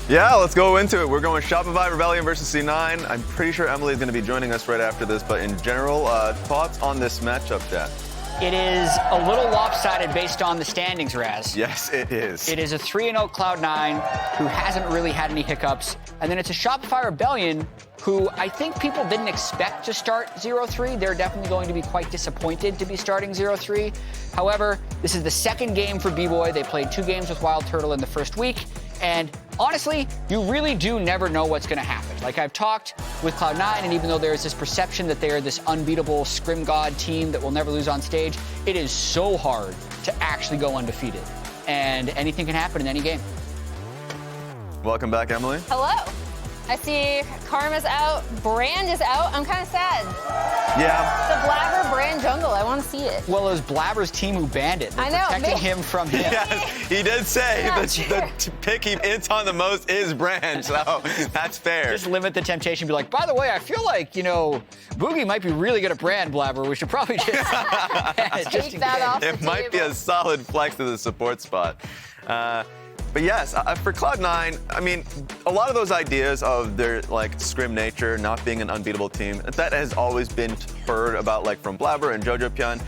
Yeah, let's go into it. We're going Shopify Rebellion versus C9. I'm pretty sure Emily is going to be joining us right after this, but in general, thoughts on this matchup, Dad? It is a little lopsided based on the standings, Raz. Yes, it is. It is a 3-0 Cloud9 who hasn't really had any hiccups. And then it's a Shopify Rebellion who I think people didn't expect to start 0-3. They're definitely going to be quite disappointed to be starting 0-3. However, this is the second game for BVOY. They played 2 games with Wild Turtle in the first week. And honestly, you really do never know what's going to happen. Like, I've talked with Cloud9, and even though there's this perception that they are this unbeatable scrim god team that will never lose on stage, it is so hard to actually go undefeated. And anything can happen in any game. Welcome back, Emily. Hello. I see Karma's out, Brand is out. I'm kind of sad. Yeah. The Blaber Brand jungle, I want to see it. Well, it was Blaber's team who banned it. They're I know, protecting him from him. Yes, he did say the pick he hits on the most is Brand, so that's fair. Just limit the temptation. Be like, by the way, I feel like, you know, Bugi might be really good at Brand, Blaber. We should probably just Take that off the It might be table. a solid flex to the support spot. But yes, for Cloud9, I mean, a lot of those ideas of their like scrim nature, not being an unbeatable team, that has always been heard about, like from Blaber and jojopyun,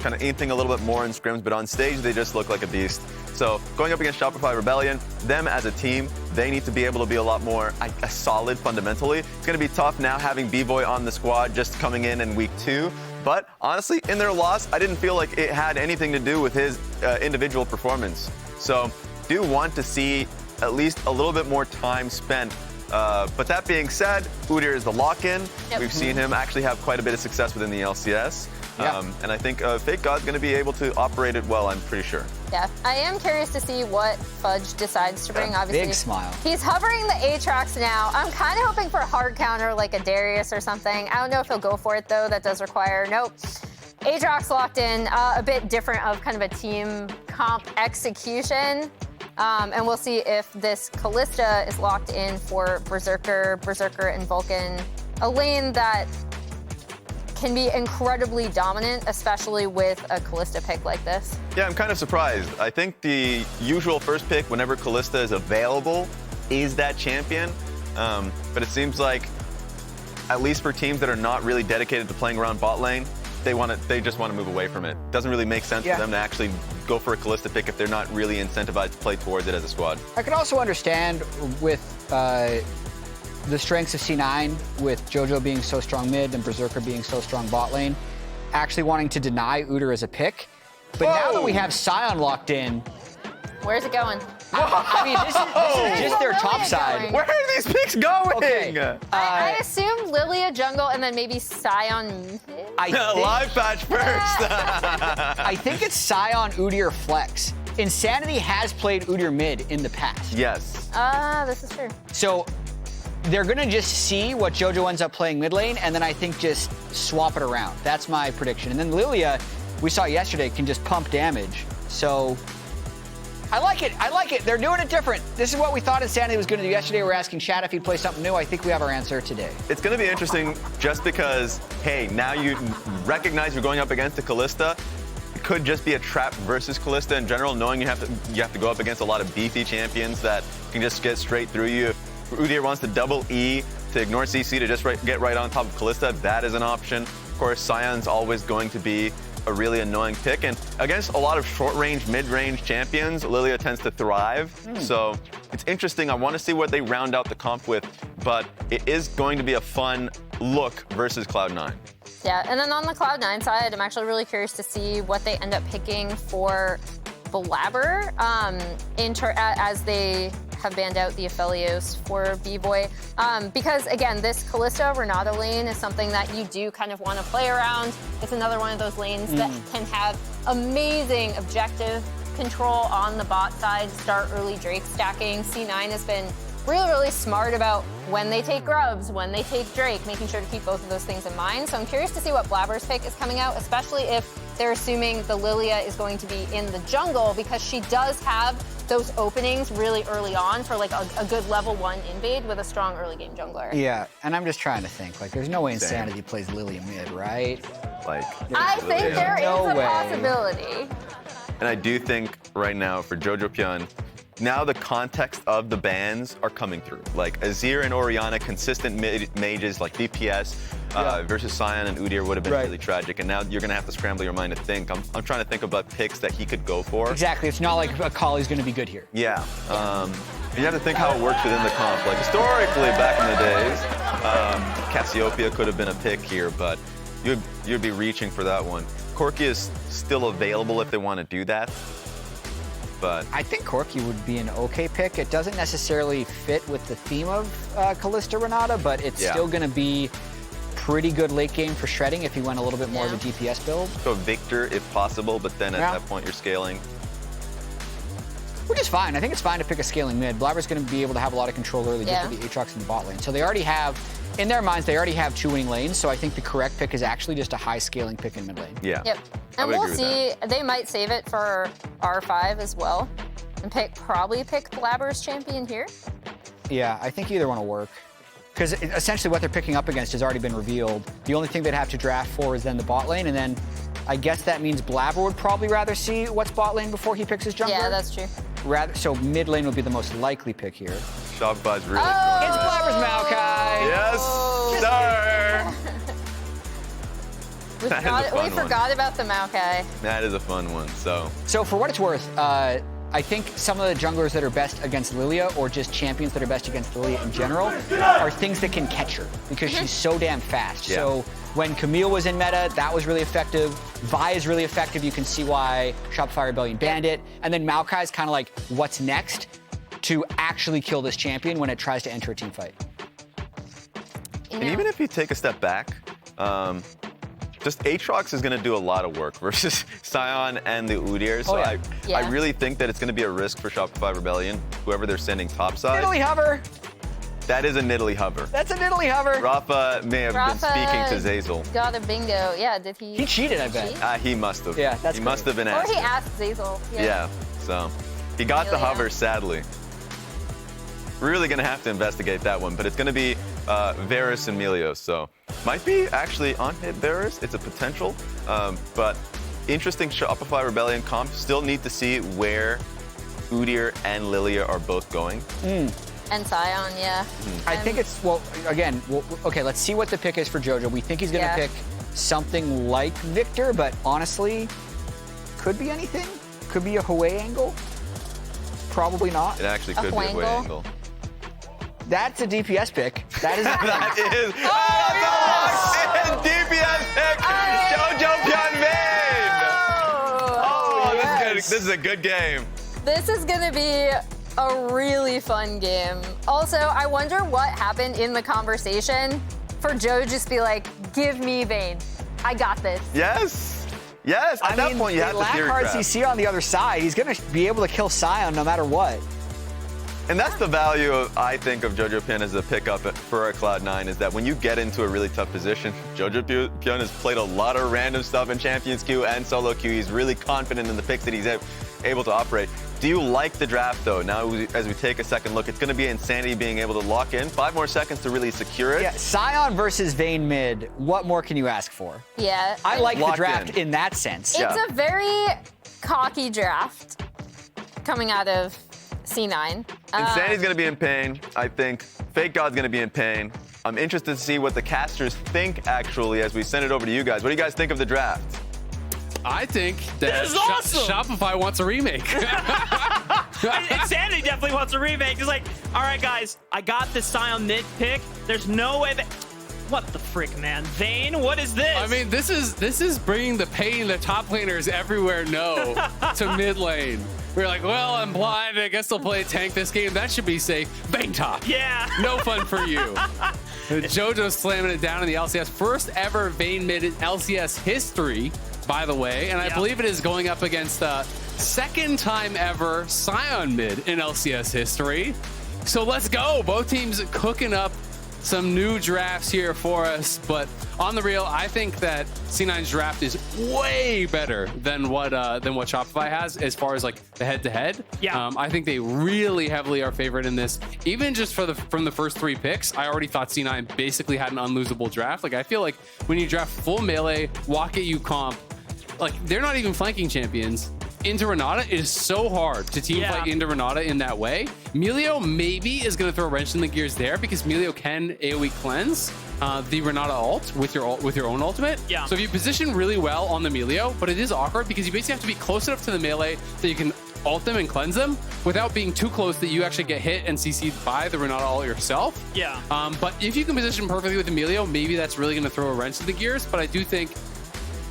kind of anything a little bit more in scrims, but on stage they just look like a beast. So going up against Shopify Rebellion, them as a team, they need to be able to be a lot more solid fundamentally. It's going to be tough now having BVOY on the squad just coming in week 2. But honestly, in their loss, I didn't feel like it had anything to do with his individual performance. So do want to see at least a little bit more time spent. But that being said, Udyr is the lock-in. Yep. We've seen him actually have quite a bit of success within the LCS. Yeah. And I think FakeGod's going to be able to operate it well, I'm pretty sure. Yeah, I am curious to see what Fudge decides to bring. Obviously, Big smile. He's hovering the Aatrox now. I'm kind of hoping for a hard counter like a Darius or something. I don't know if he'll go for it though. That does require nope. Aatrox locked in, a bit different of kind of a team comp execution. And we'll see if this Kalista is locked in for Berserker and VULCAN, a lane that can be incredibly dominant, especially with a Kalista pick like this. Yeah, I'm kind of surprised. I think the usual first pick whenever Kalista is available is that champion. But it seems like, at least for teams that are not really dedicated to playing around bot lane, they just want to move away from it. Doesn't really make sense for them to actually go for a Kalista pick if they're not really incentivized to play towards it as a squad. I can also understand with the strengths of C9, with JoJo being so strong mid and Berserker being so strong bot lane, actually wanting to deny Udyr as a pick. But now that we have Sion locked in, Where's it going? I mean, this is just their top side. Where are these picks going? Okay. I assume Lillia jungle and then maybe Sion mid? Live patch first. I think it's Sion, Udyr, Flex. Insanity has played Udyr mid in the past. Yes. This is true. So they're going to just see what JoJo ends up playing mid lane, and then I think just swap it around. That's my prediction. And then Lillia, we saw yesterday, can just pump damage. So I like it. I like it. They're doing it different. This is what we thought Insanity was going to do yesterday. We're asking Chad if he'd play something new. I think we have our answer today. It's going to be interesting just because, hey, now you recognize you're going up against a Kalista. It could just be a trap versus Kalista in general, knowing you have to go up against a lot of beefy champions that can just get straight through you. If Udyr wants to double E to ignore CC to just get right on top of Kalista, that is an option. Of course, Sion's always going to be a really annoying pick, and against a lot of short-range, mid-range champions, Lillia tends to thrive. So it's interesting. I want to see what they round out the comp with, but it is going to be a fun look versus Cloud9. Yeah, and then on the Cloud9 side, I'm actually really curious to see what they end up picking for Blaber as they have banned out the Aphelios for BVOY. Because again, this Kalista Renata lane is something that you do kind of want to play around. It's another one of those lanes that can have amazing objective control on the bot side, start early Drake stacking. C9 has been really smart about when they take grubs, when they take Drake, making sure to keep both of those things in mind. So I'm curious to see what Blaber's pick is coming out, especially if they're assuming the Lillia is going to be in the jungle, because she does have those openings really early on for like a good level 1 invade with a strong early game jungler. Yeah, and I'm just trying to think, like, there's no way Insanity plays Lillia mid, right? Like, I think there is No a way. possibility. and I do think right now for jojopyun, now the context of the bans are coming through. Like Azir and Orianna, consistent mages like DPS versus Sion and Udyr would have been really tragic. And now you're going to have to scramble your mind to think. I'm trying to think about picks that he could go for. Exactly. It's not like Akali's going to be good here. Yeah. You have to think how it works within the comp. Like historically, back in the days, Cassiopeia could have been a pick here, but you'd be reaching for that one. Corki is still available if they want to do that. But I think Corki would be an okay pick. It doesn't necessarily fit with the theme of Kalista Renata, but it's still going to be pretty good late game for shredding if he went a little bit more of a DPS build. So Victor if possible, but then at that point you're scaling. Which is fine. I think it's fine to pick a scaling mid. Blaber's going to be able to have a lot of control early just with the Aatrox in the bot lane. So they already have, in their minds, they already have 2 winning lanes. So I think the correct pick is actually just a high scaling pick in mid lane. Yeah. Yep. And we'll see. They might save it for R5 as well, and probably pick Blaber's champion here. Yeah, I think either one will work. Because essentially what they're picking up against has already been revealed. The only thing they'd have to draft for is then the bot lane, and then I guess that means Blaber would probably rather see what's bot lane before he picks his jungler. Yeah, that's true. So mid lane would be the most likely pick here. Shopify's really It's Blaber's Maokai! Yes, sir! We forgot about the Maokai. That is a fun one, so for what it's worth, I think some of the junglers that are best against Lillia, or just champions that are best against Lillia in general, are things that can catch her, because she's so damn fast. Yeah. So when Camille was in meta, that was really effective. Vi is really effective. You can see why Shopify Rebellion banned it. And then Maokai is kind of like, what's next to actually kill this champion when it tries to enter a team fight? And even if you take a step back, just Aatrox is going to do a lot of work versus Sion and the Udyr. So I really think that it's going to be a risk for Shopify Rebellion, whoever they're sending topside. Nidalee hover. That is a Nidalee hover. That's a Nidalee hover. Raafaa may have been speaking to Zeyzal. Got a bingo. Yeah, did he? He cheated, I bet. He must have. Yeah, that's He must have been Or asked. he asked Zeyzal. Yeah, so he got the hover, sadly. Really going to have to investigate that one, but it's going to be Varus and Milio, so might be actually on hit Varus. It's a potential, but interesting Shopify Rebellion comp. Still need to see where Udyr and Lillia are both going. And Sion, yeah. I think it's, okay, let's see what the pick is for Jojo. We think he's going to pick something like Victor, but honestly, could be anything. Could be a Hwei angle. Probably not. It actually could be a Hwei angle. That's a DPS pick. That is. That is. And DPS pick. jojopyun Vayne. This is a good game. This is going to be a really fun game. Also, I wonder what happened in the conversation for Joe just be like, give me Vayne. I got this. Yes. Yes. At that point, you have to theory craft. CC on the other side. He's going to be able to kill Sion no matter what. And that's the value, I think, of jojopyun as a pickup for our Cloud9, is that when you get into a really tough position, jojopyun has played a lot of random stuff in Champions queue and solo queue. He's really confident in the picks that he's able to operate. Do you like the draft, though? Now, as we take a second look, it's going to be insanity being able to lock in. 5 more seconds to really secure it. Yeah, Sion versus Vayne mid. What more can you ask for? Yeah. I like the draft in that sense. It's a very cocky draft coming out of C9. Insanity's going to be in pain, I think. FakeGod's going to be in pain. I'm interested to see what the casters think, actually, as we send it over to you guys. What do you guys think of the draft? I think that this is awesome. Shopify wants a remake. Insanity definitely wants a remake. It's like, all right, guys, I got this Sion mid pick. There's no way that... What the frick, man? Vayne, what is this? I mean, this is bringing the pain that top laners everywhere know to mid lane. We're like, well, I'm blind. I guess they'll play tank this game. That should be safe. Vayne top. Yeah. No fun for you. Jojo's slamming it down in the LCS. First ever Vayne mid in LCS history, by the way. And I believe it is going up against the second time ever Sion mid in LCS history. So let's go. Both teams cooking up some new drafts here for us, but on the real, I think that C9's draft is way better than what Shopify has as far as like the head-to-head. Yeah. I think they really heavily are favored in this. Even just from the first 3 picks, I already thought C9 basically had an unlosable draft. Like I feel like when you draft full melee, walk at you comp, like they're not even flanking champions. into Renata, it is so hard to team fight into Renata in that way. Milio maybe is going to throw a wrench in the gears there because Milio can AoE cleanse the Renata ult with your own ultimate. Yeah. So if you position really well on the Milio, but it is awkward because you basically have to be close enough to the melee that you can ult them and cleanse them without being too close that you actually get hit and CC'd by the Renata ult yourself. Yeah. But if you can position perfectly with the Milio, maybe that's really going to throw a wrench in the gears. But I do think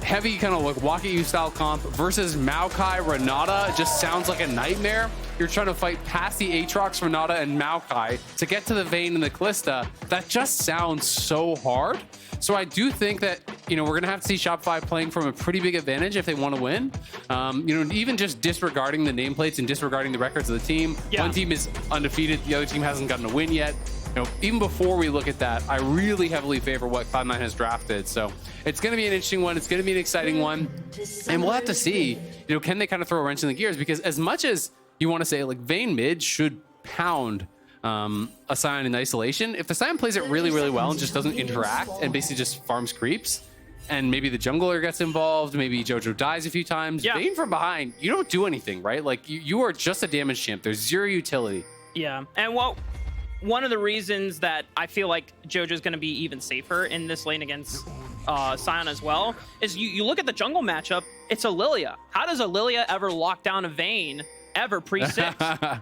heavy kind of like walk at you style comp versus Maokai Renata just sounds like a nightmare. You're trying to fight past the Aatrox, Renata, and Maokai to get to the Vayne and the Kalista. That just sounds so hard. So I do think that, you know, we're going to have to see Shopify playing from a pretty big advantage if they want to win. You know, even just disregarding the nameplates and disregarding the records of the team. Yeah. One team is undefeated. The other team hasn't gotten a win yet. You know, even before we look at that, I really heavily favor what Cloud9 has drafted. So it's going to be an interesting one. It's going to be an exciting one. And we'll have to see, you know, can they kind of throw a wrench in the gears? Because as much as you want to say, like, Vayne mid should pound a Sion in isolation, if the Sion plays it really, really well and just doesn't interact and basically just farms creeps, and maybe the jungler gets involved, maybe Jojo dies a few times, Vayne from behind, you don't do anything, right? Like, you are just a damage champ. There's zero utility. Yeah. And one of the reasons that I feel like Jojo's going to be even safer in this lane against Sion as well is you look at the jungle matchup, it's a Lillia. How does a Lillia ever lock down a Vayne ever pre-6?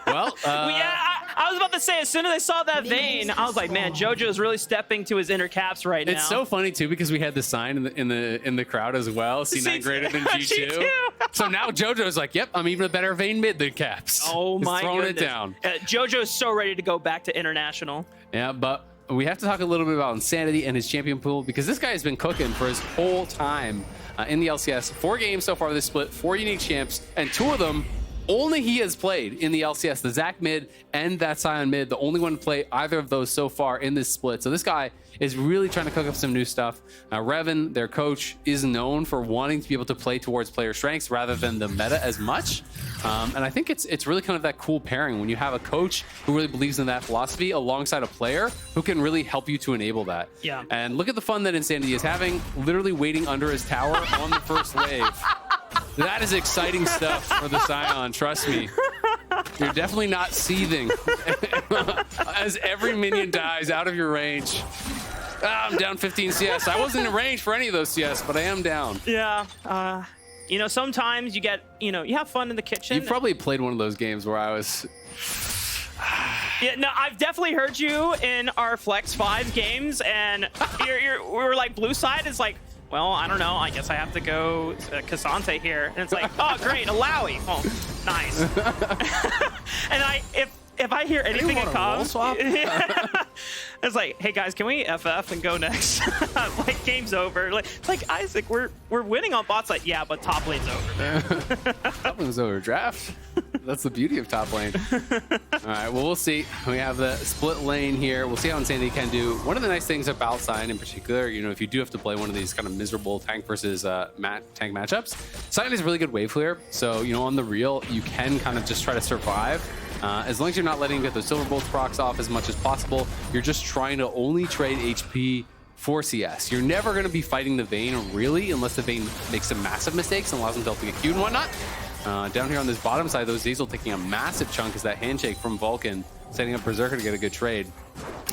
Well, I was about to say, as soon as I saw that Vayne, I was like, man, JoJo's really stepping to his inner caps right now. It's so funny too because we had the sign in the crowd as well. C9 greater than G2. So now JoJo's like, yep, I'm even a better Vayne mid than Caps. Oh my throwing goodness. it down. JoJo's so ready to go back to international. Yeah, but we have to talk a little bit about Insanity and his champion pool because this guy has been cooking for his whole time in the LCS. 4 games so far this split, 4 unique champs, and 2 of them only he has played in the LCS, the Zac mid and that Sion mid, the only one to play either of those so far in this split. So this guy is really trying to cook up some new stuff. Revan, their coach, is known for wanting to be able to play towards player strengths rather than the meta as much. And I think it's really kind of that cool pairing when you have a coach who really believes in that philosophy alongside a player who can really help you to enable that. Yeah. And look at the fun that Insanity is having, literally waiting under his tower on the first wave. That is exciting stuff for the Sion, trust me. You're definitely not seething as every minion dies out of your range. I'm down 15 CS. I wasn't in range for any of those CS, but I am down. Yeah. You know, sometimes you get, you know, you have fun in the kitchen. You probably played one of those games where I was... Yeah, no, I've definitely heard you in our Flex 5 games, and we were like, blue side is like, well, I don't know. I guess I have to go Cassante here. And it's like, oh, great, a Lowy. Oh, nice. And if I hear anything in comms, it's like, hey guys, can we FF and go next? Like, game's over. Like, it's like, Isaac, we're winning on bots. Like, yeah, but top lane's over. Top lane's over. Draft. That's the beauty of top lane. All right, well, we'll see. We have the split lane here. We'll see how Insanity can do. One of the nice things about Sion in particular, you know, if you do have to play one of these kind of miserable tank versus tank matchups, Sion is a really good wave clear. So, you know, on the real, you can kind of just try to survive. As long as you're not letting him get those silver bolts procs off as much as possible, you're just trying to only trade HP for CS. You're never going to be fighting the Vayne, really, unless the Vayne makes some massive mistakes and allows himself to get Q and whatnot. Down here on this bottom side, though, Zeyzal taking a massive chunk as that handshake from VULCAN, setting up Berserker to get a good trade.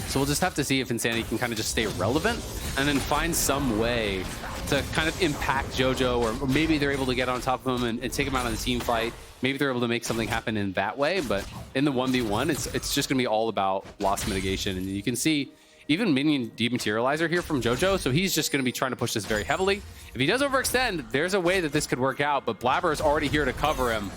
So we'll just have to see if Insanity can kind of just stay relevant and then find some way to kind of impact JoJo, or maybe they're able to get on top of him and take him out on the team fight. Maybe they're able to make something happen in that way, but in the 1v1, it's just going to be all about loss mitigation. And you can see even minion dematerializer here from JoJo, so he's just going to be trying to push this very heavily. If he does overextend, there's a way that this could work out, but Blaber is already here to cover him.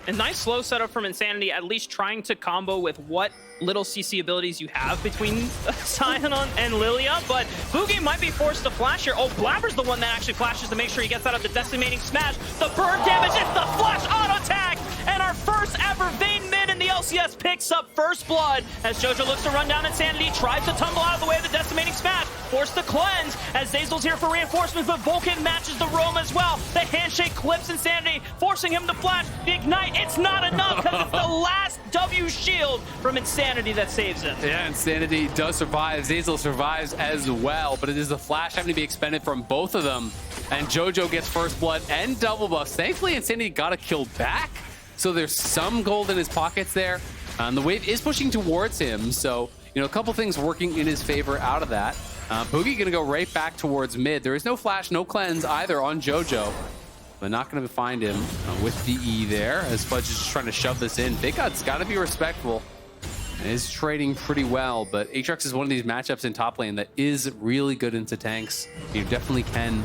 A nice slow setup from Insanity, at least trying to combo with what little CC abilities you have between Sion and Lillia, but Bugi might be forced to flash here. Oh, Blaber's the one that actually flashes to make sure he gets out of the decimating smash. The bird damage, it's the flash auto tag, and our first ever Vayne mid in the LCS picks up first blood as JoJo looks to run down Insanity, tries to tumble out of the way of the decimating smash, forced to cleanse as Zeyzal's here for reinforcements, but VULCAN matches the roam as well. The handshake clips Insanity, forcing him to flash. The ignite, it's not enough because it's the last W shield from Insanity that saves him. Yeah, Insanity does survive. Zeyzal survives as well, but it is the flash having to be expended from both of them And JoJo gets first blood and double buffs. Thankfully, Insanity got a kill back, so there's some gold in his pockets there. And the wave is pushing towards him, so a couple things working in his favor out of that. Bugi gonna go right back towards mid. There is no flash, no cleanse either on JoJo. But not gonna find him with the E there, as Fudge is just trying to shove this in. FakeGod's gotta be respectful. Is trading pretty well, but Aatrox is one of these matchups in top lane that is really good into tanks. You definitely can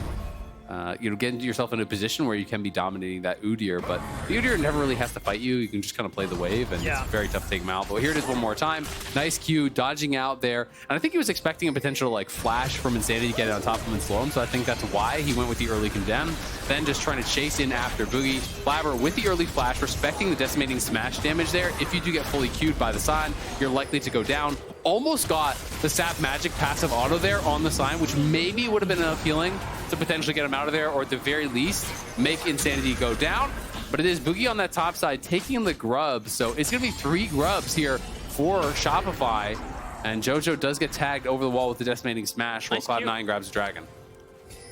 get yourself in a position where you can be dominating that Udyr, but the Udyr never really has to fight you. You can just kind of play the wave, and it's very tough to take him out. But here it is one more time. Nice Q, dodging out there. And I think he was expecting a potential flash from Insanity to get it on top of him and slow him, so I think that's why he went with the early condemn. Then just trying to chase in after Bugi. Blaber with the early flash, respecting the decimating smash damage there. If you do get fully queued by the sign, you're likely to go down. Almost got the Sap Magic passive auto there on the sign, which maybe would have been enough healing to potentially get him out of there, or at the very least, make Insanity go down. But it is Bugi on that top side taking the grub, so it's going to be 3 grubs here for Shopify. And JoJo does get tagged over the wall with the decimating smash while Cloud9 grabs Dragon.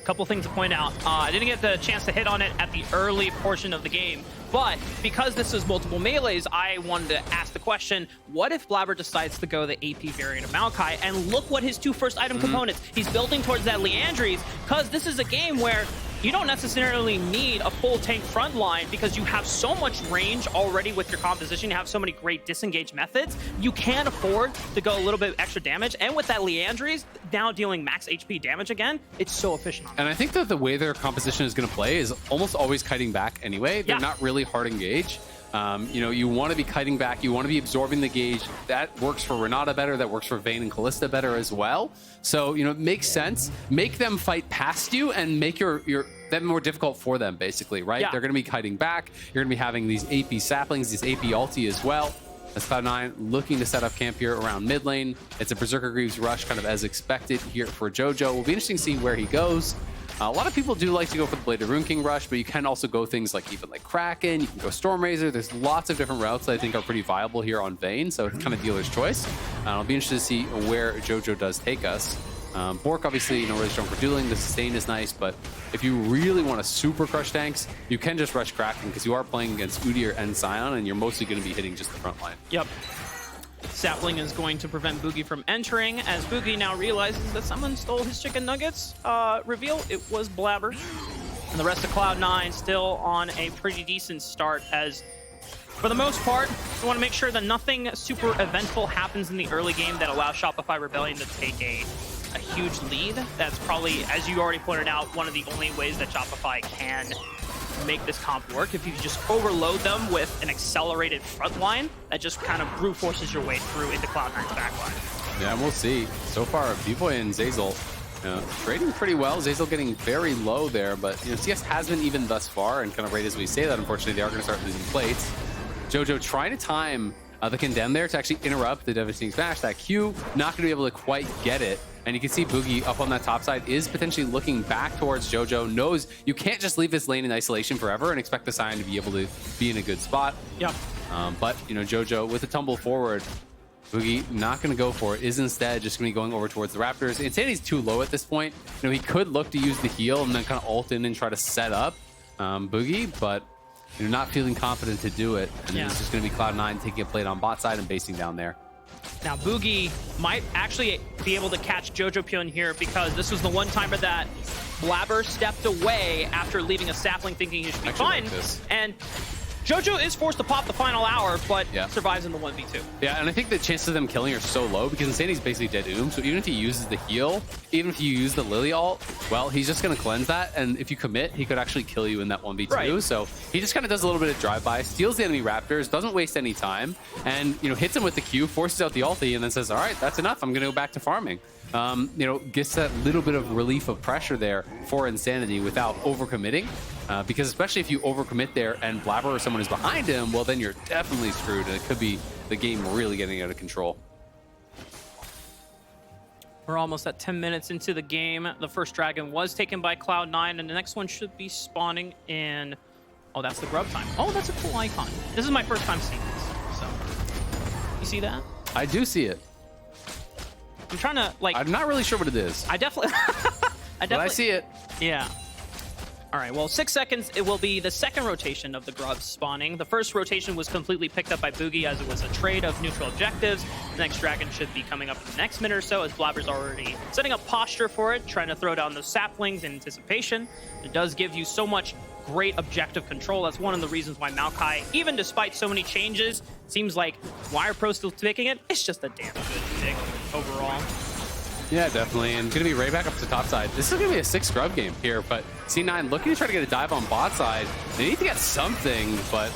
Couple things to point out. I didn't get the chance to hit on it at the early portion of the game, but because this is multiple melees, I wanted to ask the question, what if Blaber decides to go the AP variant of Maokai? And look what his 2 first item components. He's building towards that Liandry's, because this is a game where you don't necessarily need a full tank front line because you have so much range already with your composition. You have so many great disengage methods. You can afford to go a little bit extra damage. And with that Liandry's now dealing max HP damage again, it's so efficient. And I think that the way their composition is going to play is almost always kiting back anyway. They're not really hard engage. You want to be kiting back, you want to be absorbing the gauge. That works for Renata better, that works for Vayne and Kalista better as well. So, it makes sense. Make them fight past you and make them more difficult for them, basically, right? They're going to be kiting back. You're going to be having these AP saplings, these AP ulti as well. As Cloud9 looking to set up camp here around mid lane. It's a Berserker Greaves rush, kind of as expected here for JoJo. Will be interesting to see where he goes. A lot of people do like to go for the Blade of Rune King rush, but you can also go things like Kraken, you can go Storm Razor. There's lots of different routes that I think are pretty viable here on Vayne, so it's kind of dealer's choice. I'll be interested to see where JoJo does take us. Bork, obviously, really strong for dueling. The sustain is nice, but if you really want to super crush tanks, you can just rush Kraken because you are playing against Udyr and Sion, and you're mostly going to be hitting just the front line. Yep. Sapling is going to prevent Bugi from entering, as Bugi now realizes that someone stole his chicken nuggets. Reveal, it was Blaber. And the rest of Cloud9 still on a pretty decent start, as for the most part, we want to make sure that nothing super eventful happens in the early game that allows Shopify Rebellion to take a huge lead. That's probably, as you already pointed out, one of the only ways that Shopify can make this comp work. If you just overload them with an accelerated front line that just kind of brute forces your way through into Cloud9's backline. Yeah, and we'll see. So far, BVOY and Zeyzal trading pretty well. Zeyzal getting very low there, but CS has been even thus far, and kind of right as we say that, unfortunately, they are going to start losing plates. JoJo trying to time the condemn there to actually interrupt the devastating smash. That Q, not going to be able to quite get it. And you can see Bugi up on that top side is potentially looking back towards JoJo. Knows you can't just leave this lane in isolation forever and expect the Sion to be able to be in a good spot. Yep. But, JoJo with a tumble forward, Bugi not going to go for it. Is instead just going to be going over towards the Raptors. Insanity's too low at this point. He could look to use the heal and then kind of ult in and try to set up Bugi, but not feeling confident to do it. And it's just going to be Cloud9 taking a plate on bot side and basing down there. Now, Bugi might actually be able to catch jojopyun here, because this was the one timer that Blaber stepped away after leaving a sapling thinking he should be fine. And JoJo is forced to pop the final hour, but survives in the 1v2. Yeah, and I think the chances of them killing are so low because Insanity's basically dead oom. So even if he uses the heal, even if you use the Lillia ult, well, he's just going to cleanse that. And if you commit, he could actually kill you in that 1v2. Right. So he just kind of does a little bit of drive-by, steals the enemy Raptors, doesn't waste any time, and hits him with the Q, forces out the ulti, and then says, all right, that's enough. I'm going to go back to farming. Gets that little bit of relief of pressure there for Insanity without overcommitting. Because especially if you overcommit there and Blaber or someone is behind him, well, then you're definitely screwed, and it could be the game really getting out of control. We're almost at 10 minutes into the game. The first dragon was taken by Cloud9, and the next one should be spawning in... Oh, that's the grub time. Oh, that's a cool icon. This is my first time seeing this, so... You see that? I do see it. I'm trying to, like... I'm not really sure what it is. I definitely... But I see it. Yeah. All right, well, 6 seconds, it will be the second rotation of the grubs spawning. The first rotation was completely picked up by Bugi as it was a trade of neutral objectives. The next dragon should be coming up in the next minute or so as Blaber's already setting up posture for it, trying to throw down those saplings in anticipation. It does give you so much great objective control. That's one of the reasons why Maokai, even despite so many changes, seems like why are pros still picking it? It's just a damn good pick overall. Yeah, definitely. And going to be right back up to top side. This is going to be a 6 scrub game here, but C9 looking to try to get a dive on bot side. They need to get something, but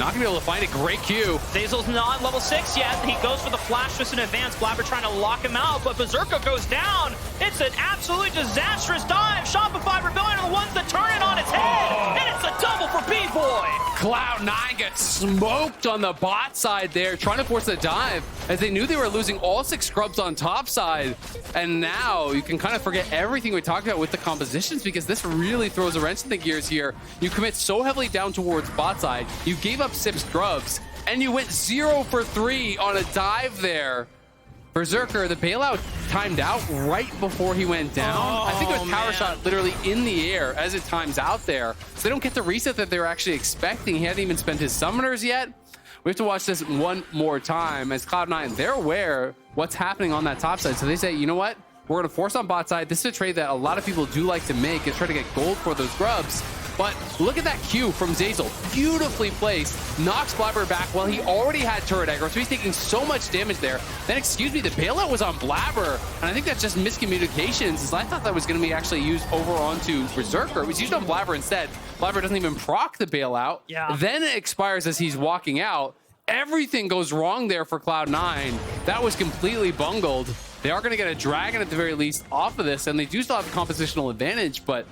not going to be able to find a great Q. Zeyzal's not level 6 yet. He goes for the flash twist in advance. Blaber trying to lock him out, but Berserker goes down. It's an absolutely disastrous dive. Shopify Rebellion are the ones that turn it on its head, and it's a double for BVOY. Cloud9 gets smoked on the bot side there, trying to force a dive as they knew they were losing all 6 scrubs on top side. And now you can kind of forget everything we talked about with the compositions because this really throws a wrench in the gears here. You commit so heavily down towards bot side, you gave up 6 scrubs, and you went 0 for 3 on a dive there. Berserker, the bailout timed out right before he went down. I think it was power shot literally in the air as it times out there. So they don't get the reset that they were actually expecting. He hadn't even spent his summoners yet. We have to watch this one more time as Cloud9, they're aware what's happening on that top side. So they say, you know what? We're going to force on bot side. This is a trade that a lot of people do like to make and try to get gold for those grubs. But look at that Q from Zeyzal. Beautifully placed. Knocks Blaber back while he already had turret aggro, so he's taking so much damage there. Then, excuse me, the bailout was on Blaber. And I think that's just miscommunications, as I thought that was going to be actually used over onto Berserker. It was used on Blaber instead. Blaber doesn't even proc the bailout. Yeah. Then it expires as he's walking out. Everything goes wrong there for Cloud9. That was completely bungled. They are going to get a dragon at the very least off of this, and they do still have a compositional advantage, but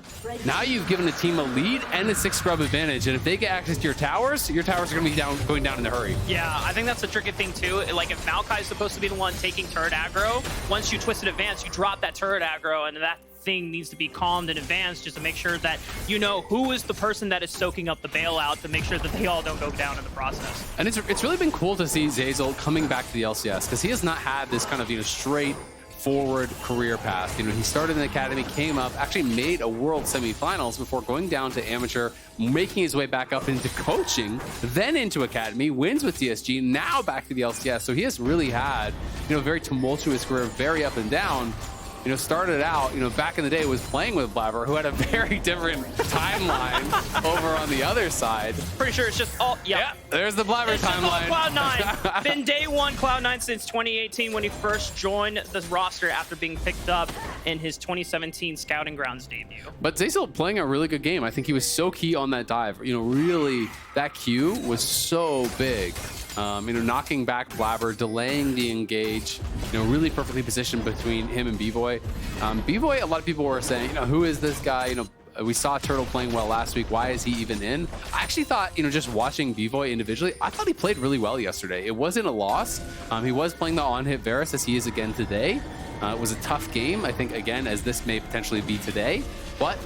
now you've given the team a lead and a 6 scrub advantage, and if they get access to your towers are going to be going down in a hurry. Yeah, I think that's a tricky thing too. Like if Maokai is supposed to be the one taking turret aggro, once you twist it advance, you drop that turret aggro, and that thing needs to be calmed in advance just to make sure that you know who is the person that is soaking up the bailout to make sure that they all don't go down in the process. And it's really been cool to see Zeyzal coming back to the LCS because he has not had this kind of straight forward career path. He started in the academy, came up, actually made a world semifinals before going down to amateur, making his way back up into coaching, then into academy, wins with TSG, now back to the LCS. So he has really had a very tumultuous career, very up and down. Started out, back in the day was playing with Blaber, who had a very different timeline over on the other side. Pretty sure it's just all, yeah. There's the Blaber timeline. Cloud9. Been day one Cloud9 since 2018 when he first joined the roster after being picked up in his 2017 Scouting Grounds debut. But Zeyzal playing a really good game. I think he was so key on that dive. Really, that Q was so big. Knocking back Blaber, delaying the engage, really perfectly positioned between him and BVOY. BVOY, a lot of people were saying, who is this guy? We saw Turtle playing well last week. Why is he even in? I actually thought, just watching BVOY individually, I thought he played really well yesterday. It wasn't a loss. He was playing the on-hit Varus as he is again today. It was a tough game, I think, again, as this may potentially be today. But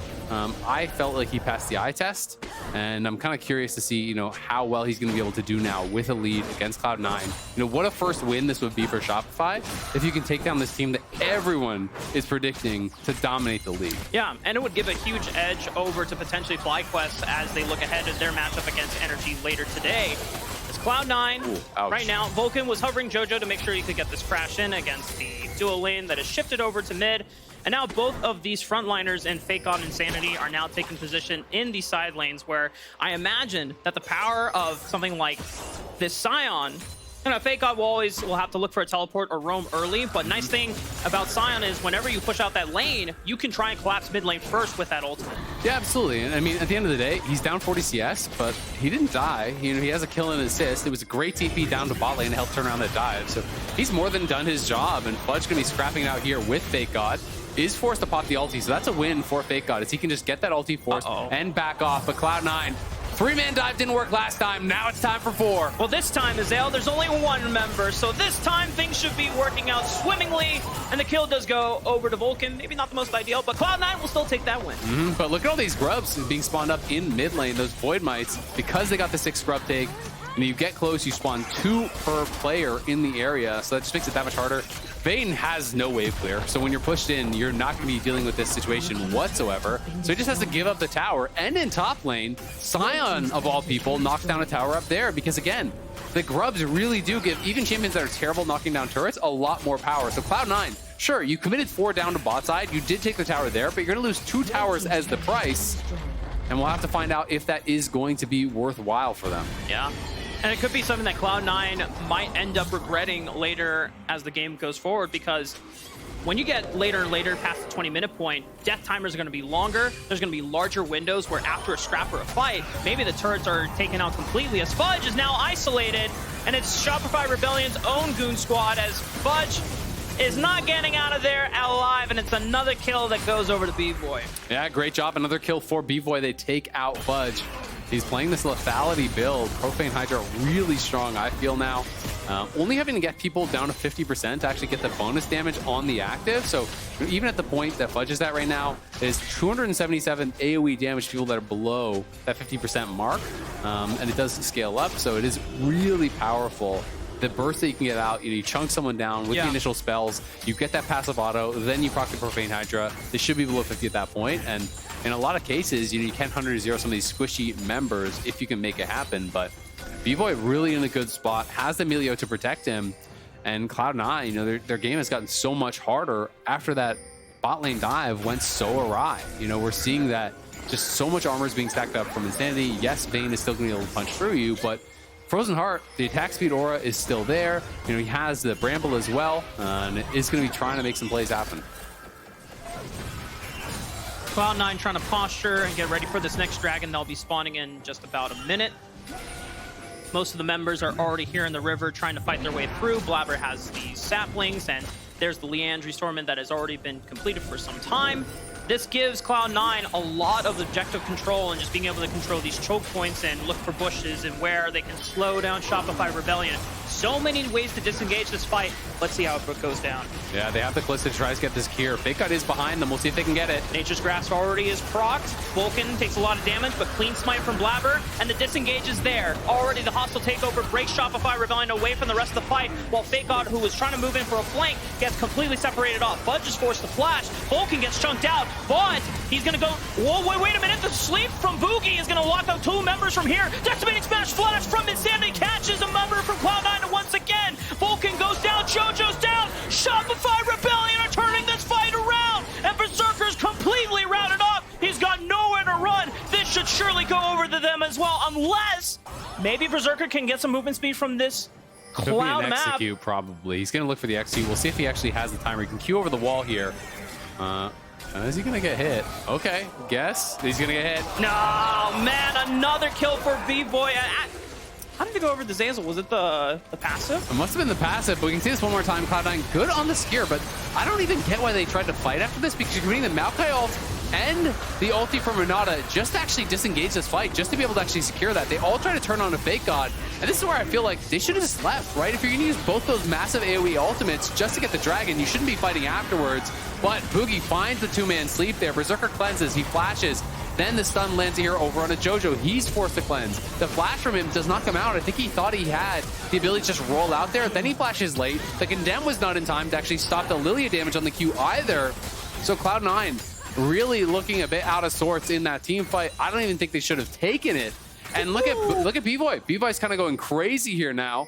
I felt like he passed the eye test, and I'm kind of curious to see, how well he's going to be able to do now with a lead against Cloud9. What a first win this would be for Shopify if you can take down this team that everyone is predicting to dominate the league. Yeah, and it would give a huge edge over to potentially FlyQuest as they look ahead at their matchup against Energy later today. It's Cloud9 right now. VULCAN was hovering JoJo to make sure he could get this crash in against the dual lane that is shifted over to mid. And now both of these frontliners in FakeGod and Sanity are now taking position in the side lanes where I imagine that the power of something like this Sion, FakeGod will have to look for a teleport or roam early, but nice thing about Sion is whenever you push out that lane, you can try and collapse mid lane first with that ultimate. Yeah, absolutely. And I mean, at the end of the day, he's down 40 CS, but he didn't die. He has a kill and an assist. It was a great TP down to bot lane to help turn around that dive. So he's more than done his job, and Fudge gonna be scrapping it out here with FakeGod. Is forced to pop the ulti, so that's a win for FakeGod as he can just get that ulti forced and back off. But Cloud9, 3-man dive didn't work last time. Now it's time for 4. Well, this time, Azael, there's only one member, so this time things should be working out swimmingly, and the kill does go over to VULCAN. Maybe not the most ideal, but Cloud9 will still take that win. But look at all these grubs being spawned up in mid lane, those Void Mites, because they got the 6 scrub take. And you get close, you spawn 2 per player in the area, so that just makes it that much harder. Vayne has no wave clear, so when you're pushed in, you're not going to be dealing with this situation whatsoever. So he just has to give up the tower. And in top lane, Sion, of all people, knocks down a tower up there because, again, the grubs really do give even champions that are terrible knocking down turrets a lot more power. So Cloud9, sure, you committed 4 down to bot side. You did take the tower there, but you're going to lose 2 towers as the price. And we'll have to find out if that is going to be worthwhile for them. Yeah. And it could be something that Cloud9 might end up regretting later as the game goes forward, because when you get later and later past the 20-minute point, death timers are going to be longer. There's going to be larger windows where after a scrap or a fight, maybe the turrets are taken out completely as Fudge is now isolated, and it's Shopify Rebellion's own goon squad as Fudge is not getting out of there alive, and it's another kill that goes over to BVOY. Yeah, great job. Another kill for BVOY. They take out Fudge. He's playing this lethality build. Profane Hydra really strong, I feel now. Only having to get people down to 50% to actually get the bonus damage on the active. So even at the point that Fudge is at right now, is 277 AoE damage to people that are below that 50% mark. And it does scale up, so it is really powerful. The burst that you can get out, you chunk someone down with the initial spells, you get that passive auto, then you proc the Profane Hydra. They should be below 50 at that point, and in a lot of cases, you can 100-0 some of these squishy members if you can make it happen, but BVOY really in a good spot, has the Milio to protect him, and Cloud9, their game has gotten so much harder after that bot lane dive went so awry. We're seeing that just so much armor is being stacked up from Insanity. Yes, Vayne is still going to be able to punch through you, but Frozen Heart, the attack speed aura is still there. He has the Bramble as well, and is going to be trying to make some plays happen. Cloud9 trying to posture and get ready for this next dragon. They'll be spawning in just about a minute. Most of the members are already here in the river trying to fight their way through. Blaber has these saplings, and there's the Liandry's Torment that has already been completed for some time. This gives Cloud9 a lot of objective control and just being able to control these choke points and look for bushes and where they can slow down Shopify Rebellion. So many ways to disengage this fight. Let's see how it goes down. Yeah, they have the Kalista to try to get this cure. FakeGod is behind them. We'll see if they can get it. Nature's Grasp already is procced. Vulcan takes a lot of damage, but clean smite from Blaber, and the disengage is there. Already the hostile takeover breaks Shopify Rebellion away from the rest of the fight, while FakeGod, who was trying to move in for a flank, gets completely separated off. Fudge is forced to flash. Vulcan gets chunked out, but he's going to go... Whoa, wait a minute. The sleep from Bugi is going to lock out 2 members from here. Decimating Smash Flash from Insanity catches a member from Cloud9, and once again, Vulcan goes down, JoJo's down. Shopify Rebellion are turning this fight around, and Berserker's completely routed off. He's got nowhere to run. This should surely go over to them as well, unless maybe Berserker can get some movement speed from this Cloud map. Execute, probably. He's going to look for the execute. We'll see if he actually has the timer. He can queue over the wall here. Is he going to get hit? Okay, guess. He's going to get hit. No, man, another kill for BVOY. How did he go over the Zeyzal? Was it the passive? It must have been the passive, but we can see this one more time. Cloud9 good on the Skier, but I don't even get why they tried to fight after this, because you're getting the Maokai ult and the ulti from Renata just to actually disengage this fight, just to be able to actually secure that. They all try to turn on a FakeGod, and this is where I feel like they should have just left, right? If you're going to use both those massive AoE ultimates just to get the dragon, you shouldn't be fighting afterwards. But Bugi finds the 2-man sleep there. Berserker cleanses, he flashes. Then the stun lands here over on a JoJo. He's forced to cleanse. The flash from him does not come out. I think he thought he had the ability to just roll out there. Then he flashes late. The Condemn was not in time to actually stop the Lillia damage on the Q either. So Cloud9 really looking a bit out of sorts in that team fight. I don't even think they should have taken it. And look at BVOY. BVOY's kind of going crazy here now.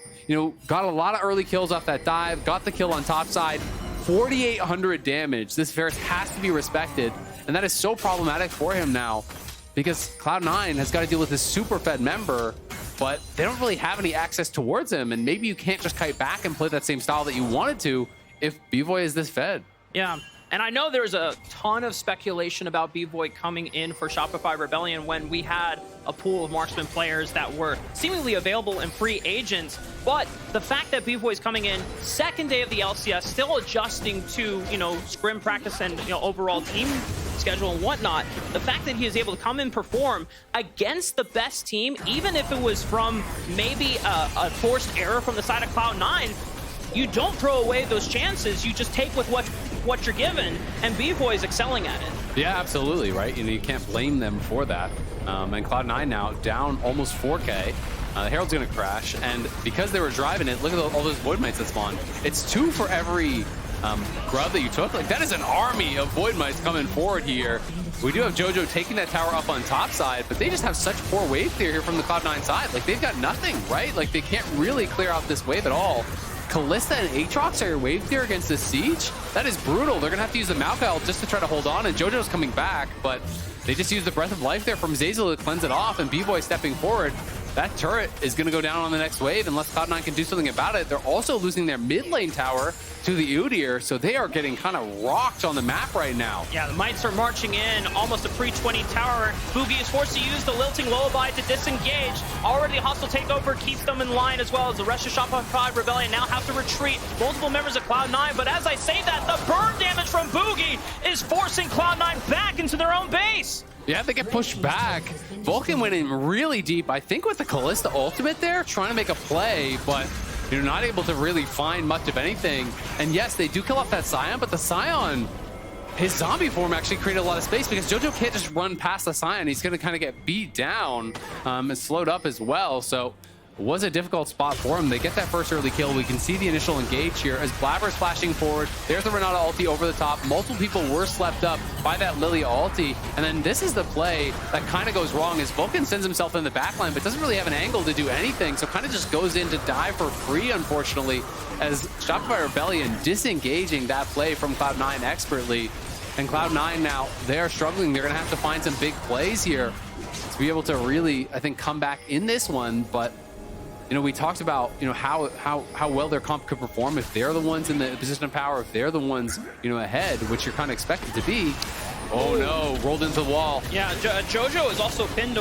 Got a lot of early kills off that dive. Got the kill on top side. 4,800 damage. This Varus has to be respected. And that is so problematic for him now, because Cloud9 has got to deal with this super fed member, but they don't really have any access towards him. And maybe you can't just kite back and play that same style that you wanted to if BVOY is this fed. Yeah. And I know there's a ton of speculation about BVOY coming in for Shopify Rebellion when we had a pool of marksman players that were seemingly available and free agents. But the fact that BVOY is coming in second day of the LCS, still adjusting to, scrim practice and, overall team schedule and whatnot, the fact that he is able to come and perform against the best team, even if it was from maybe a forced error from the side of Cloud9, you don't throw away those chances. You just take with what you're given, and BVOY is excelling at it. Yeah, absolutely, right? You can't blame them for that. And Cloud9 now down almost 4K. The Herald's going to crash, and because they were driving it, look at all those Void Mites that spawned. It's 2 for every grub that you took. Like, that is an army of Void Mites coming forward here. We do have Jojo taking that tower up on top side, but they just have such poor wave clear here from the Cloud9 side. Like, they've got nothing, right? Like, they can't really clear out this wave at all. Kalista and Aatrox are your wave clear against this siege. That is brutal. They're going to have to use the Maokai just to try to hold on, and Jojo's coming back, but they just use the Breath of Life there from Zeyzal to cleanse it off, and BVOY stepping forward. That turret is going to go down on the next wave unless Cloud9 can do something about it. They're also losing their mid lane tower to the Udyr, so they are getting kind of rocked on the map right now. Yeah, the Mites are marching in, almost a pre-20 tower. Bugi is forced to use the Lilting Lullaby to disengage. Already a hostile takeover keeps them in line, as well as the rest of Shopify Rebellion now have to retreat. Multiple members of Cloud9, but as I say that, the burn damage from Bugi is forcing Cloud9 back into their own base. Yeah, they get pushed back. VULCAN went in really deep, I think with the Kalista ultimate there, trying to make a play, but you're not able to really find much of anything. And yes, they do kill off that Sion, but the Sion, his zombie form actually created a lot of space because Jojo can't just run past the Sion. He's going to kind of get beat down and slowed up as well. So it was a difficult spot for him. They get that first early kill. We can see the initial engage here as Blaber's flashing forward. There's the Renata ulti over the top. Multiple people were slept up by that Lillia ulti. And then this is the play that kind of goes wrong as VULCAN sends himself in the backline, but doesn't really have an angle to do anything. So kind of just goes in to die for free, unfortunately, as Shopify Rebellion disengaging that play from Cloud9 expertly. And Cloud9 now, they're struggling. They're going to have to find some big plays here to be able to really, I think, come back in this one. But you know, we talked about, you know, how well their comp could perform if they're the ones in the position of power, if they're the ones, you know, ahead, which you're kind of expected to be. Oh no, rolled into the wall. Yeah, Jojo is also pinned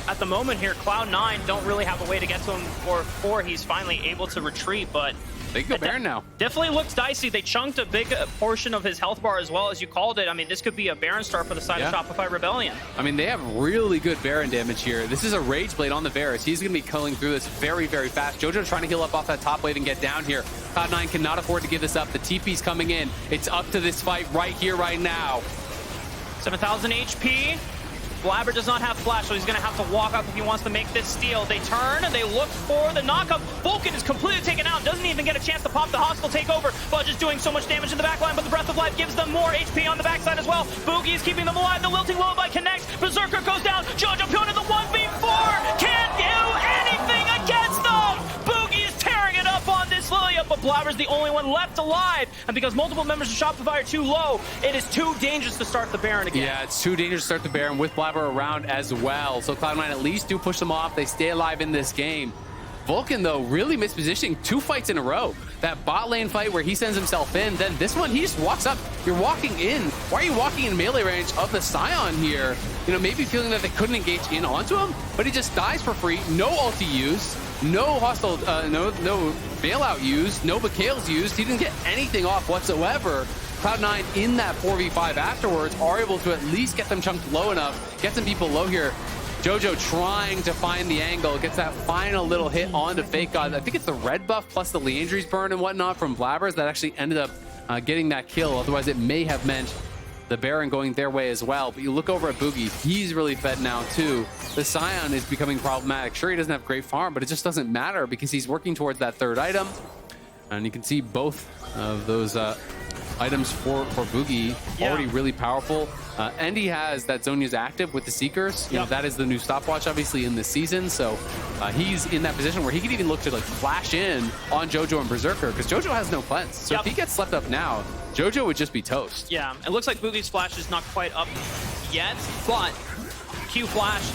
at the moment here. Cloud9 don't really have a way to get to him before he's finally able to retreat, but they can go Baron now. Definitely looks dicey. They chunked a big portion of his health bar as well, as you called it. I mean, this could be a Baron start for the side of Shopify Rebellion. I mean, they have really good Baron damage here. This is a Rage Blade on the Varus. He's going to be culling through this very, very fast. Jojo trying to heal up off that top wave and get down here. Cloud9 cannot afford to give this up. The TP's coming in. It's up to this fight right here, right now. 7,000 HP. Blaber does not have flash, so he's going to have to walk up if he wants to make this steal. They turn, and they look for the knockup. VULCAN is completely taken out, doesn't even get a chance to pop the hostile takeover. Fudge is doing so much damage in the backline, but the Breath of Life gives them more HP on the backside as well. Bugi is keeping them alive. The Lilting Lullaby connects. Berserker goes down. jojopyun in the 1v4. Can't do anything against them. Bugi is tearing it up on this Lillia, but Blaber's the only one left alive. And because multiple members of Shopify are too low, it is too dangerous to start the Baron again. Yeah, it's too dangerous to start the Baron with Blaber around as well. So Cloud9 at least do push them off. They stay alive in this game. VULCAN, though, really mispositioning 2 fights in a row. That bot lane fight where he sends himself in, then this one, he just walks up. You're walking in. Why are you walking in melee range of the Sion here? You know, maybe feeling that they couldn't engage in onto him, but he just dies for free. No ulti used, no hostile, no bailout used, no Mikhail's used. He didn't get anything off whatsoever. Cloud9 in that 4v5 afterwards are able to at least get them chunked low enough, get some people low here. Jojo trying to find the angle, gets that final little hit onto FakeGod. I think it's the red buff plus the Leandry's burn and whatnot from Blaber's that actually ended up getting that kill. Otherwise, it may have meant the Baron going their way as well. But you look over at Bugi, he's really fed now too. The Sion is becoming problematic. Sure, he doesn't have great farm, but it just doesn't matter because he's working towards that third item. And you can see both of those items for Bugi already really powerful. And he has that Zhonya's active with the Seekers. You know, that is the new stopwatch, obviously, in this season. So he's in that position where he could even look to like flash in on Jojo and Berserker because Jojo has no cleanse. So if he gets slept up now, Jojo would just be toast. Yeah, it looks like Bugi's flash is not quite up yet, but Q flash,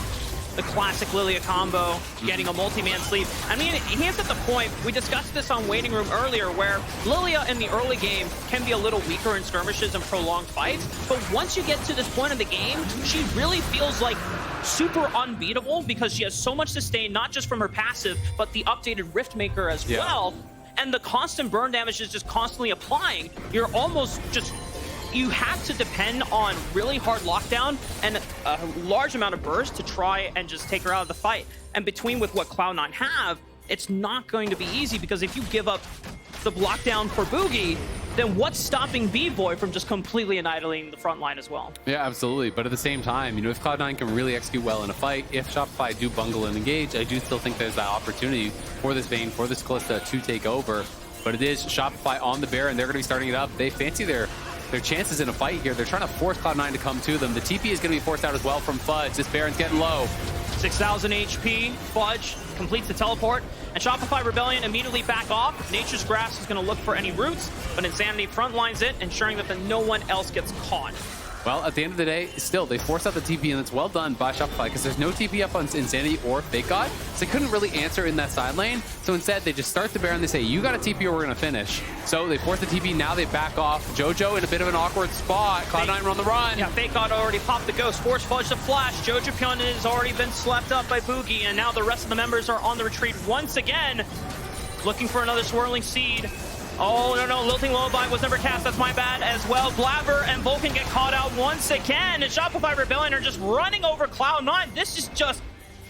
the classic Lillia combo, getting a multi-man sleep. I mean, he is at the point, we discussed this on Waiting Room earlier, where Lillia in the early game can be a little weaker in skirmishes and prolonged fights, but once you get to this point in the game, she really feels like super unbeatable because she has so much sustain, not just from her passive, but the updated Riftmaker as well. And the constant burn damage is just constantly applying. You're almost just, you have to depend on really hard lockdown and a large amount of burst to try and just take her out of the fight. And between with what Cloud9 have, it's not going to be easy because if you give up the blockdown for Bugi, then what's stopping BVOY from just completely annihilating the front line as well? Yeah, absolutely. But at the same time, you know, if Cloud9 can really execute well in a fight, if Shopify do bungle and engage, I do still think there's that opportunity for this Vayne, for this Kalista to take over. But it is Shopify on the Baron. They're going to be starting it up. They fancy their chances in a fight here. They're trying to force Cloud9 to come to them. The TP is going to be forced out as well from Fudge. This Baron's getting low. 6,000 HP. Fudge completes the teleport. And Shopify Rebellion immediately back off. Nature's Grasp is going to look for any roots, but Insanity frontlines it, ensuring that no one else gets caught. Well, at the end of the day, still, they forced out the TP, and it's well done by Shopify because there's no TP up on Insanity or FakeGod, so they couldn't really answer in that side lane. So instead, they just start the Baron. They say, you got a TP or we're going to finish. So they force the TP. Now they back off. Jojo in a bit of an awkward spot. Cloud9 on the run. Yeah, FakeGod already popped the ghost. Force Fudge to flash. jojopyun has already been slept up by Bugi, and now the rest of the members are on the retreat once again, looking for another swirling seed. Oh, no, Lilting Lullaby was never cast. That's my bad as well. Blaber and VULCAN get caught out once again, and Shopify Rebellion are just running over Cloud9. This is just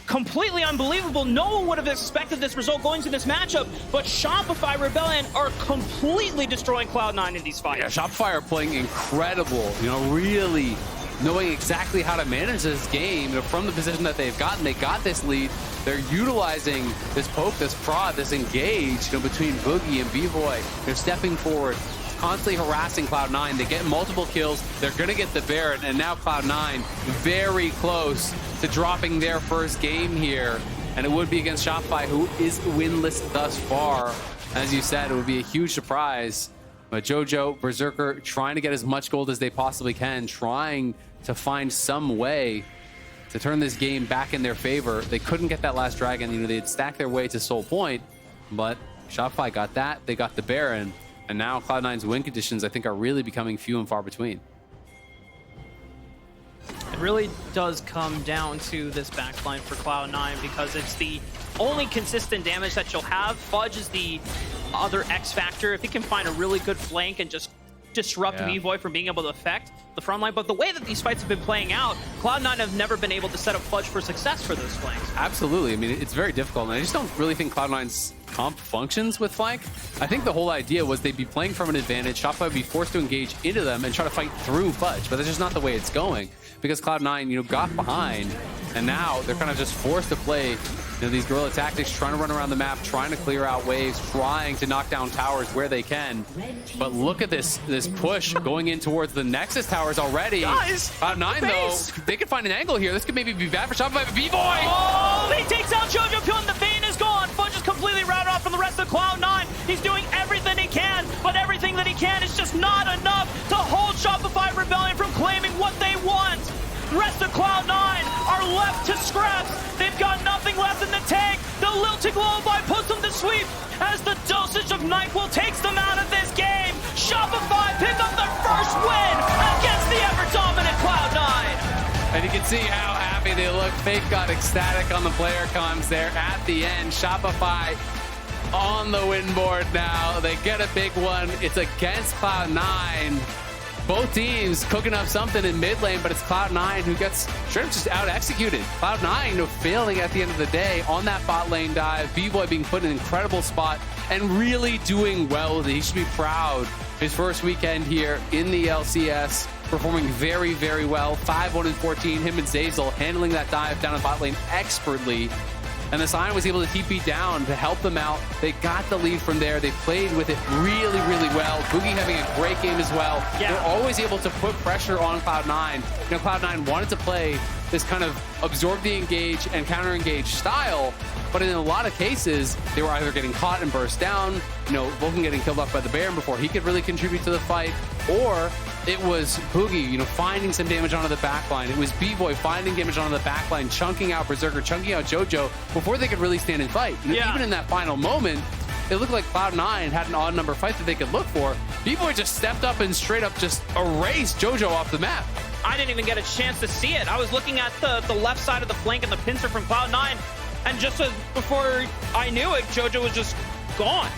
completely unbelievable. No one would have expected this result going to this matchup, but Shopify Rebellion are completely destroying Cloud9 in these fights. Yeah, Shopify are playing incredible, you know, really knowing exactly how to manage this game. You know, from the position that they've gotten, they got this lead. They're utilizing this poke, this prod, this engage, you know, between Bugi and BVOY. They're stepping forward, constantly harassing Cloud9. They get multiple kills. They're going to get the Baron, and now Cloud9 very close to dropping their first game here. And it would be against Shopify, who is winless thus far. As you said, it would be a huge surprise. But Jojo, Berserker, trying to get as much gold as they possibly can, trying to find some way to turn this game back in their favor. They couldn't get that last dragon. You know, they had stacked their way to Soul Point, but Shopify got that. They got the Baron, and now Cloud9's win conditions, I think, are really becoming few and far between. It really does come down to this backline for Cloud9 because it's the only consistent damage that you'll have. Fudge is the other X factor. If he can find a really good flank and just disrupt BVOY from being able to affect the front line. But the way that these fights have been playing out, Cloud9 have never been able to set up Fudge for success for those flanks. Absolutely. I mean, it's very difficult, and I just don't really think Cloud9's comp functions with flank. I think the whole idea was they'd be playing from an advantage, Shopify would be forced to engage into them and try to fight through Fudge, but that's just not the way it's going because Cloud9, you know, got behind, and now they're kind of just forced to play, you know, these guerrilla tactics, trying to run around the map, trying to clear out waves, trying to knock down towers where they can. But look at this push going in towards the Nexus towers already. Guys, Cloud9 though, they could find an angle here. This could maybe be bad for Shopify, but BVOY! Oh, he takes out jojopyun. The Vayne is gone. Fudge is completely routed off from the rest of Cloud9. He's doing everything he can, but everything that he can is just not enough to hold Shopify Rebellion from claiming what they want. The rest of Cloud9 are left to scraps. They've got nothing left in the tank. The Lilting Lullaby puts them to sleep as the dosage of NyQuil takes them out of this game. Shopify pick up their first win against the ever-dominant Cloud9. And you can see how happy they look. FakeGod ecstatic on the player comms there at the end. Shopify on the win board now. They get a big one. It's against Cloud9. Both teams cooking up something in mid lane, but it's Cloud9 who gets straight up just out-executed. Cloud9, you know, failing at the end of the day on that bot lane dive. BVOY being put in an incredible spot and really doing well. He should be proud. His first weekend here in the LCS, performing very, very well. 5-1-14, him and Zeyzal handling that dive down in bot lane expertly. And the Sion was able to TP down to help them out. They got the lead from there. They played with it really, really well. Bugi having a great game as well. Yeah. They're always able to put pressure on Cloud9. You know, Cloud9 wanted to play this kind of absorb the engage and counter engage style, but in a lot of cases, they were either getting caught and burst down, you know, VULCAN getting killed off by the Baron before he could really contribute to the fight, or it was Bugi, you know, finding some damage onto the backline. It was BVOY finding damage onto the backline, chunking out Berserker, chunking out Jojo before they could really stand and fight. You know, even in that final moment, it looked like Cloud9 had an odd number fight that they could look for. BVOY just stepped up and straight up just erased Jojo off the map. I didn't even get a chance to see it. I was looking at the left side of the flank and the pincer from Cloud9, and just before I knew it, Jojo was just gone.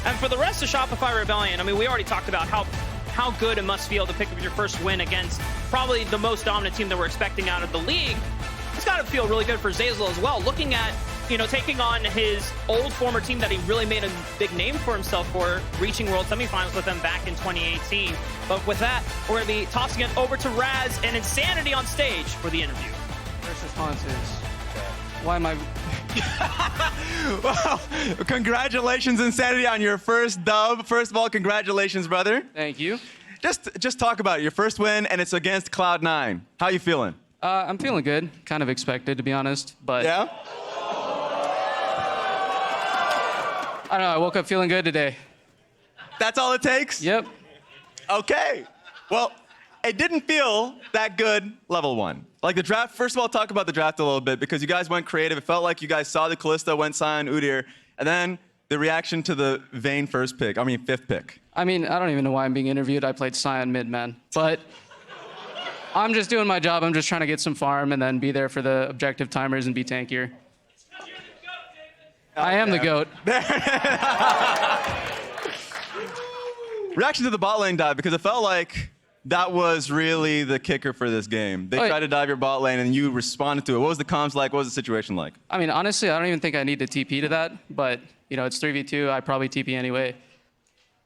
And for the rest of Shopify Rebellion, I mean, we already talked about how good it must feel to pick up your first win against probably the most dominant team that we're expecting out of the league. It's got to feel really good for Zeyzal as well. Looking at you know, taking on his old former team that he really made a big name for himself for, reaching World Semifinals with them back in 2018. But with that, we're going to be tossing it over to Raz and Insanity on stage for the interview. First response is, why am I... Well, congratulations, Insanity, on your first dub. First of all, congratulations, brother. Thank you. Just talk about it. Your first win, and it's against Cloud9. How you feeling? I'm feeling good. Kind of expected, to be honest. But Yeah? I don't know. I woke up feeling good today. That's all it takes? Yep. Okay. Well, it didn't feel that good level 1. Like the draft, first of all, talk about the draft a little bit, because you guys went creative. It felt like you guys saw the Kalista, went Sion, Udyr, and then the reaction to the Vayne fifth pick. I mean, I don't even know why I'm being interviewed. I played Sion mid, man. But I'm just doing my job. I'm just trying to get some farm and then be there for the objective timers and be tankier. I am the GOAT. Reaction to the bot lane dive, because it felt like that was really the kicker for this game. They tried to dive your bot lane and you responded to it. What was the comms like? What was the situation like? I mean, honestly, I don't even think I need to TP to that. But, you know, it's 3v2. I probably TP anyway.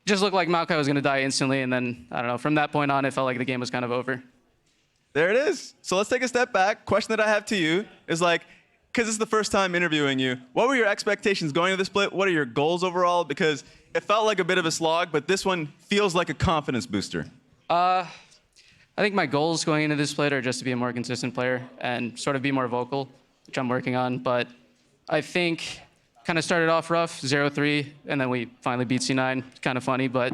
Just looked like Maokai was going to die instantly. And then, I don't know, from that point on, it felt like the game was kind of over. There it is. So let's take a step back. Question that I have to you is like, because this is the first time interviewing you, what were your expectations going to the split? What are your goals overall? Because it felt like a bit of a slog, but this one feels like a confidence booster. I think my goals going into this split are just to be a more consistent player and sort of be more vocal, which I'm working on. But I think kind of started off rough, 0-3, and then we finally beat C9. Kind of funny, but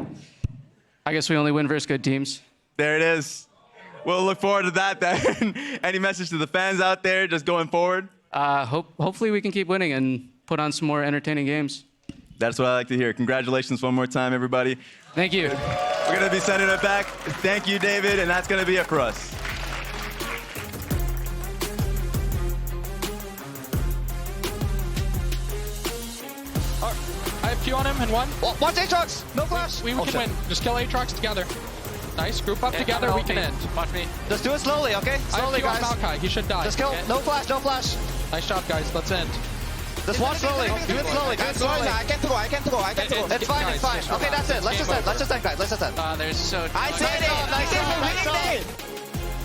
I guess we only win versus good teams. There it is. We'll look forward to that then. Any message to the fans out there just going forward? Hopefully we can keep winning and put on some more entertaining games. That's what I like to hear. Congratulations one more time, everybody. Thank you. We're going to be sending it back. Thank you, David, and that's going to be it for us. I have Q on him and one. Watch Aatrox! No flash! We can win. Just kill Aatrox together. Nice. Group up together. We can end. Watch me. Just do it slowly, okay? Slowly, I have guys. Q on Maokai. He should die. Just kill. Okay. No flash, no flash. Nice job, guys. Let's end. Just watch slowly. Do it slowly. Do it slowly. I can't go. It's fine, it's fine. Okay, that's it. Let's just end. Let's just end, guys. Let's just end. There's so... I said it! Nice it!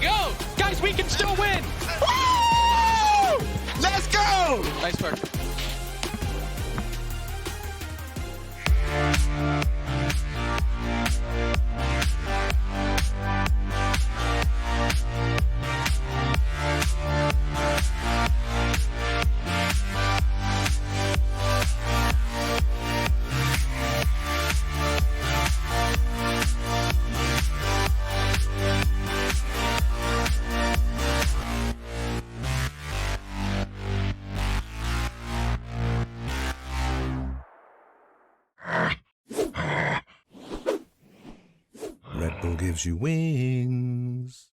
Go! Guys, we can still win! Woo! Let's go! Nice work. Red Bull gives you wings.